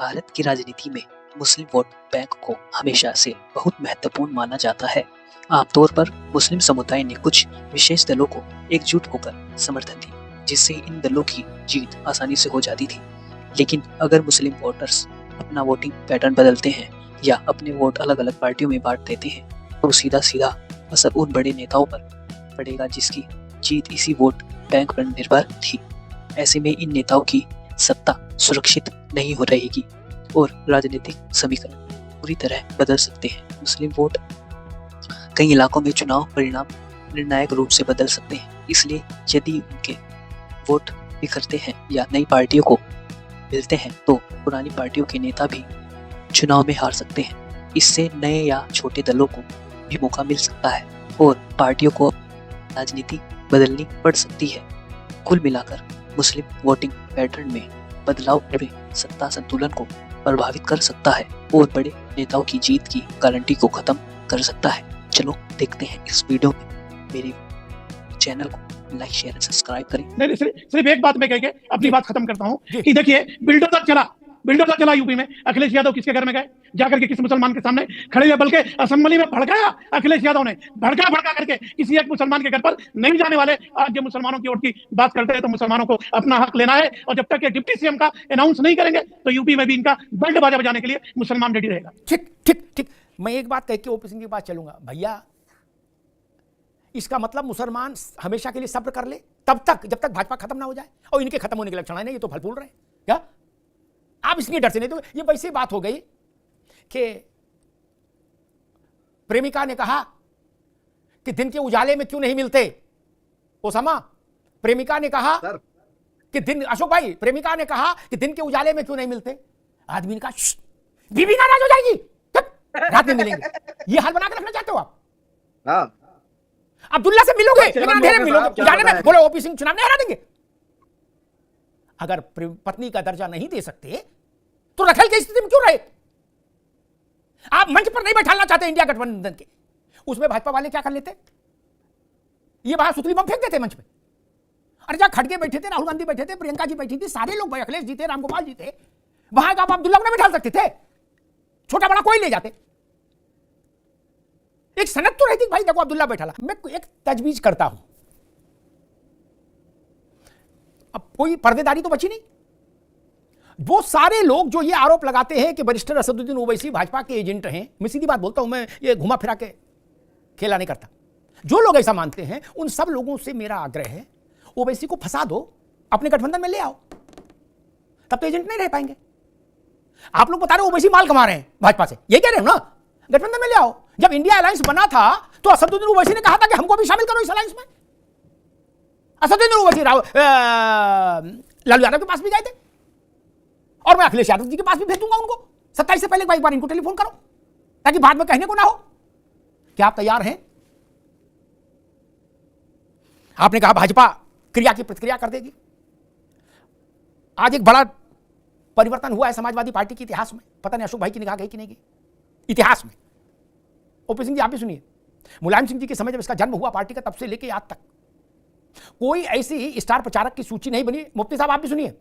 भारत की राजनीति में मुस्लिम वोट बैंक को हमेशा से बहुत महत्वपूर्ण माना जाता है। आमतौर पर मुस्लिम समुदाय ने कुछ विशेष दलों को एकजुट होकर समर्थन दी, जिससे इन दलों की जीत आसानी से हो जाती थी। लेकिन अगर मुस्लिम वोटर्स अपना वोटिंग पैटर्न बदलते हैं या अपने वोट अलग अलग पार्टियों में बांट देते हैं, तो सीधा सीधा असर उन बड़े नेताओं पर पड़ेगा जिसकी जीत इसी वोट बैंक पर निर्भर थी। ऐसे में इन नेताओं की सत्ता सुरक्षित नहीं हो रहेगी और राजनीतिक समीकरण पूरी तरह बदल सकते हैं। मुस्लिम वोट कई इलाकों में चुनाव परिणाम निर्णायक रूप से बदल सकते हैं, इसलिए यदि उनके वोट बिखरते हैं या नई पार्टियों को मिलते हैं तो पुरानी पार्टियों के नेता भी चुनाव में हार सकते हैं। इससे नए या छोटे दलों को भी मौका मिल सकता है और पार्टियों को राजनीति बदलनी पड़ सकती है। कुल मिलाकर मुस्लिम वोटिंग पैटर्न में बदलाव पूरे सत्ता संतुलन को प्रभावित कर सकता है और बड़े नेताओं की जीत की गारंटी को खत्म कर सकता है। चलो देखते हैं इस वीडियो में। मेरे चैनल को लाइक शेयर और सब्सक्राइब करें। नहीं, सिर्फ एक बात मैं कह के अपनी बात खत्म करता हूँ कि देखिए, बिल्डोजर चला यूपी में। अखिलेश यादव किसके घर में गए? जाकर के किसी मुसलमान के सामने खड़े हुए, बल्कि असेंबली में भड़काया अखिलेश यादव ने। भड़का करके किसी एक मुसलमान के घर पर नहीं जाने वाले। आज जब मुसलमानों की वोट की बात करते हैं तो मुसलमानों को अपना हक लेना है, और जब तक डिप्टी सीएम का अनाउंस नहीं करेंगे तो यूपी में भी इनका बैंड बाजा बजाने के लिए मुसलमान रेडी रहेगा। ठीक। मैं एक बात कह के ओपी सिंह के पास चलूंगा। भैया, इसका मतलब मुसलमान हमेशा के लिए सब्र कर ले तब तक जब तक भाजपा खत्म ना हो जाए, और इनके खत्म होने के लक्षण है नहीं, ये तो फल फूल रहे हैं क्या? आप इसलिए डर से नहीं, तो ये वैसे बात हो गई कि प्रेमिका ने कहा कि दिन के उजाले में क्यों नहीं मिलते। ओसामा, प्रेमिका ने कहा कि अशोक भाई, प्रेमिका ने कहा कि दिन के उजाले में क्यों नहीं मिलते। आदमी ने कहा बीवी नाराज हो जाएगी, रात में मिलेंगे। ये हाल बना के रखना चाहते हो आप? हाँ। अब्दुल्ला से मिलोगे लेकिन अंधेरे में मिलोगे, जाने में बोलो ओपी सिंह चुनाव नहीं हरा देंगे। अगर पत्नी का दर्जा नहीं दे सकते तो रखेल की स्थिति में क्यों रहे? आप मंच पर नहीं बैठाना चाहते इंडिया गठबंधन के, उसमें भाजपा वाले क्या कर लेते? ये बाहर सुतली बम फेंक देते मंच पे। अरे जहां खड़गे बैठे थे, राहुल गांधी बैठे थे, प्रियंका जी बैठी थी, सारे लोग, अखिलेश जी थे, रामगोपाल जी थे, वहां आप अब्दुल्ला को नहीं बैठा सकते थे? छोटा बड़ा कोई ले जाते। एक सनत तो रहती भाई, देखो अब्दुल्ला बैठा। मैं एक तजवीज करता हूं, अब कोई पर्देदारी तो बची नहीं। वो सारे लोग जो ये आरोप लगाते हैं कि बैरिस्टर असदुद्दीन ओवैसी भाजपा के एजेंट हैं, मैं सीधी बात बोलता हूं, मैं ये घुमा फिरा के खेला नहीं करता। जो लोग ऐसा मानते हैं उन सब लोगों से मेरा आग्रह है, ओवैसी को फंसा दो, अपने गठबंधन में ले आओ, तब तो एजेंट नहीं रह पाएंगे। आप लोग बता रहे हो ओवैसी माल कमा रहे हैं भाजपा से, ये कह रहे हो ना? गठबंधन में ले आओ। जब इंडिया अलायंस बना था तो असदुद्दीन ओवैसी ने कहा था कि हमको भी शामिल करो इस अलायंस में। असदुद्दीन ओवैसी लालू यादव के पास भी गए थे, और मैं अखिलेश यादव जी के पास भी भेज दूंगा उनको। 27 से पहले एक बार इनको टेलीफोन करो, ताकि बाद में कहने को ना हो। क्या आप तैयार हैं? आपने कहा भाजपा क्रिया की प्रतिक्रिया कर देगी। आज एक बड़ा परिवर्तन हुआ है समाजवादी पार्टी के इतिहास में। पता नहीं अशोक भाई की निगाह गई कि नहीं गई इतिहास में। ओपी सिंह जी, आप भी सुनिए। मुलायम सिंह जी के समय जब इसका जन्म हुआ पार्टी का, तब से लेके आज तक कोई ऐसी स्टार प्रचारक की सूची नहीं बनी। मुफ्ती साहब, आप भी सुनिए,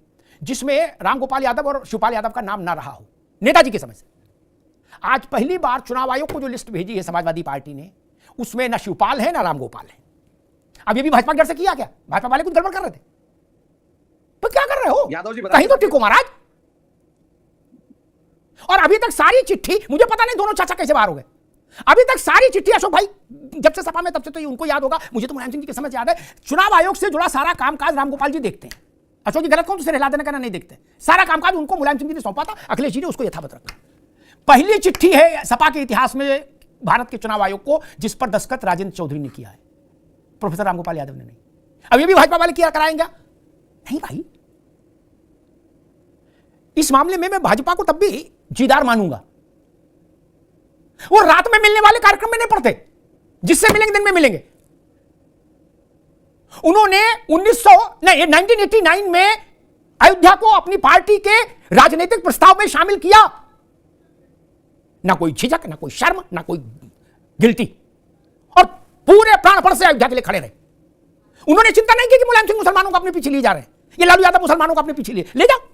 जिसमें रामगोपाल यादव और शिवपाल यादव का नाम ना रहा हो नेताजी के समय से। आज पहली बार चुनाव आयोग को जो लिस्ट भेजी है समाजवादी पार्टी ने, उसमें ना शिवपाल है ना रामगोपाल है। अब ये भी भाजपा के डर से किया क्या? भाजपा वाले कुछ गड़बड़ कर रहे थे तो क्या कर रहे हो? यादव जी कहीं तो टिको महाराज। और अभी तक सारी चिट्ठी, मुझे पता नहीं दोनों चाचा कैसे बाहर हो गए। अभी तक सारी चिट्ठी अशोक भाई जब से सपा में, तब से तो उनको याद होगा, मुझे तो मुलायम सिंह जी के समझ याद है, चुनाव आयोग से जुड़ा सारा कामकाज रामगोपाल जी देखते हैं। अशोक जी गलत कौन से हिला देना कहना नहीं देखते। सारा कामकाज उनको मुलायम सिंह जी ने सौंपा था, अखिलेश जी ने उसको यथावत रखा। पहली चिट्ठी है सपा के इतिहास में भारत के चुनाव आयोग को जिस पर दस्तखत राजेंद्र चौधरी ने किया है, प्रोफेसर रामगोपाल यादव ने नहीं। अब ये भी भाजपा वाले किया कराएंगे? नहीं भाई। इस मामले में मैं भाजपा को तब भी जीदार मानूंगा। वो रात में मिलने वाले कार्यक्रम में नहीं पड़ते, जिससे मिलेंगे दिन में मिलेंगे। उन्होंने 1989 में अयोध्या को अपनी पार्टी के राजनीतिक प्रस्ताव में शामिल किया। ना कोई झिझक, ना कोई शर्म, ना कोई गिल्टी, और पूरे प्राणपण से अयोध्या के लिए खड़े रहे। उन्होंने चिंता नहीं की कि मुलायम सिंह मुसलमानों को अपने पीछे ले जा रहे हैं, ये लालू यादव मुसलमानों को अपने पीछे ले जाओ।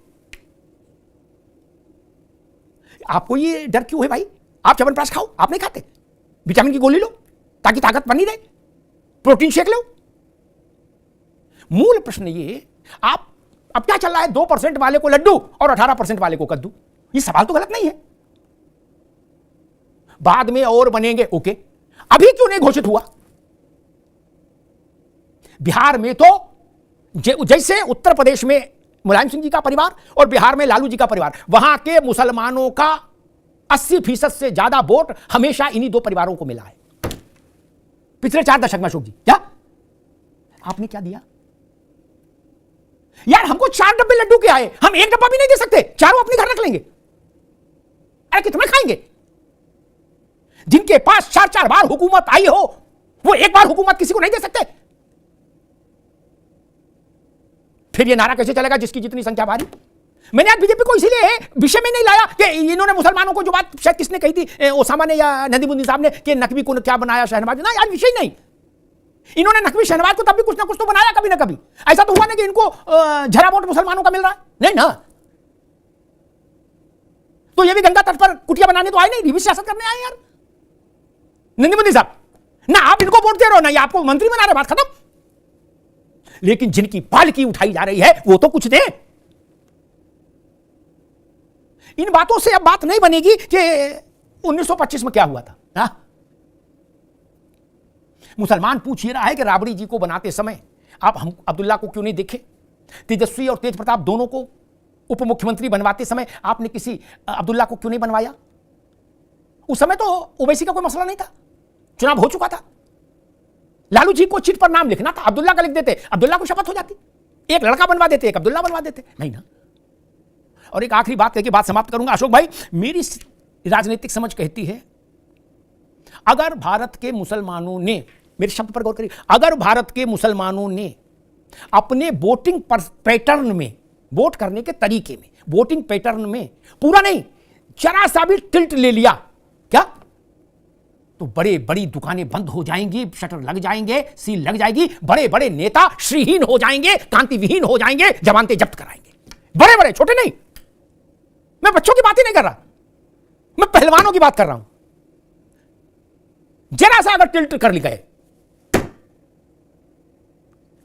आपको ये डर क्यों है भाई? आप च्यवनप्राश खाओ, आप नहीं खाते? विटामिन की गोली लो ताकि ताकत बनी रहे, प्रोटीन शेक लो। मूल प्रश्न ये, आप अब क्या चल रहा है, 2% वाले को लड्डू और 18% वाले को कद्दू। ये सवाल तो गलत नहीं है। बाद में और बनेंगे, ओके, अभी क्यों नहीं घोषित हुआ? बिहार में तो जैसे उत्तर प्रदेश में मुलायम सिंह जी का परिवार और बिहार में लालू जी का परिवार, वहां के मुसलमानों का 80% से ज्यादा वोट हमेशा इन्हीं दो परिवारों को मिला है पिछले 4 दशक में। अशोक जी, क्या आपने क्या दिया यार? हमको 4 डब्बे लड्डू के आए, हम 1 डब्बा भी नहीं दे सकते, चारों अपने घर रख लेंगे। अरे कितना खाएंगे? जिनके पास 4-4 बार हुकूमत आई हो, वो एक बार हुकूमत किसी को नहीं दे सकते। फिर ये नारा कैसे चलेगा, जिसकी जितनी संख्या भारी? मैंने आज बीजेपी को इसीलिए विषय में नहीं लाया कि इन्होंने मुसलमानों को, जो बात शायद किसने कही थी, ओसामा ने या नदीमुद्दीन साहब ने, कि नकवी को क्या बनाया शहनवाज, ना आज विषय नहीं। इन्होंने नकवी शहनवाज को तब भी कुछ ना कुछ तो बनाया कभी ना कभी। ऐसा तो हुआ ना कि इनको झरा वोट मुसलमानों का मिल रहा है, नहीं ना? तो ये भी गंगा तट पर कुटिया बनाने तो आए नहीं, रिवी सियासत करने आए यार नदीमुद्दीन साहब। ना आप इनको वोट दे रहे हो, ना ये आपको मंत्री बना रहे, बात खत्म। लेकिन जिनकी पालकी उठाई जा रही है वो तो कुछ दे। इन बातों से अब बात नहीं बनेगी कि 1925 में क्या हुआ था। हा? मुसलमान पूछ ही रहा है कि राबड़ी जी को बनाते समय आप हम अब्दुल्ला को क्यों नहीं देखे? तेजस्वी और तेज प्रताप दोनों को उप मुख्यमंत्री बनवाते समय आपने किसी अब्दुल्ला को क्यों नहीं बनवाया? उस समय तो ओवैसी का कोई मसला नहीं था, चुनाव हो चुका था। लालू जी को चिट पर नाम लिखना था, अब्दुल्ला का लिख देते, अब्दुल्ला को शपथ हो जाती। एक लड़का बनवा देते, एक अब्दुल्ला बनवा देते, नहीं ना? और एक आखिरी बात करके बात समाप्त करूंगा अशोक भाई। मेरी राजनीतिक समझ कहती है, अगर भारत के मुसलमानों ने, मेरे शब्द पर गौर करिए, अगर भारत के मुसलमानों ने अपने वोटिंग पैटर्न में, वोट करने के तरीके में, वोटिंग पैटर्न में पूरा नहीं, जरा सा भी टिल्ट ले लिया क्या, तो बड़े बड़ी दुकानें बंद हो जाएंगी, शटर लग जाएंगे, सील लग जाएगी, बड़े बड़े नेता श्रीहीन हो जाएंगे, कांति विहीन हो जाएंगे, जमानतें जब्त कराएंगे। बड़े बड़े, छोटे नहीं। मैं बच्चों की बात ही नहीं कर रहा, मैं पहलवानों की बात कर रहा हूं। जरा सा अगर टिल्ट कर गए,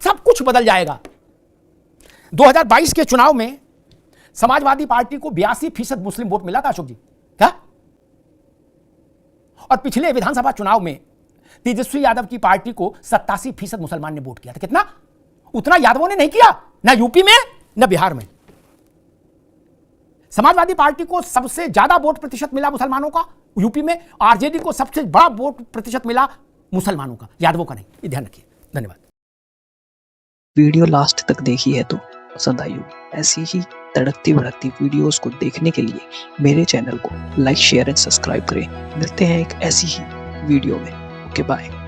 सब कुछ बदल जाएगा। 2022 के चुनाव में समाजवादी पार्टी को 82% मुस्लिम वोट मिला था अशोक जी, क्या? और पिछले विधानसभा चुनाव में तेजस्वी यादव की पार्टी को 87% मुसलमान ने वोट किया था। कितना? उतना यादवों ने नहीं किया, ना यूपी में ना बिहार में। समाजवादी पार्टी को सबसे ज्यादा वोट प्रतिशत मिला मुसलमानों का यूपी में, आरजेडी को सबसे बड़ा वोट प्रतिशत मिला मुसलमानों का, यादवों का नहीं। ये ध्यान रखिए। धन्यवाद। वीडियो लास्ट तक देखी है तो पसंद आई होगी। ऐसी ही तड़कती भड़कती वीडियोस को देखने के लिए मेरे चैनल को लाइक, शेयर एंड सब्सक्राइब करें। मिलते हैं एक ऐसी ही वीडियो में। Okay, bye.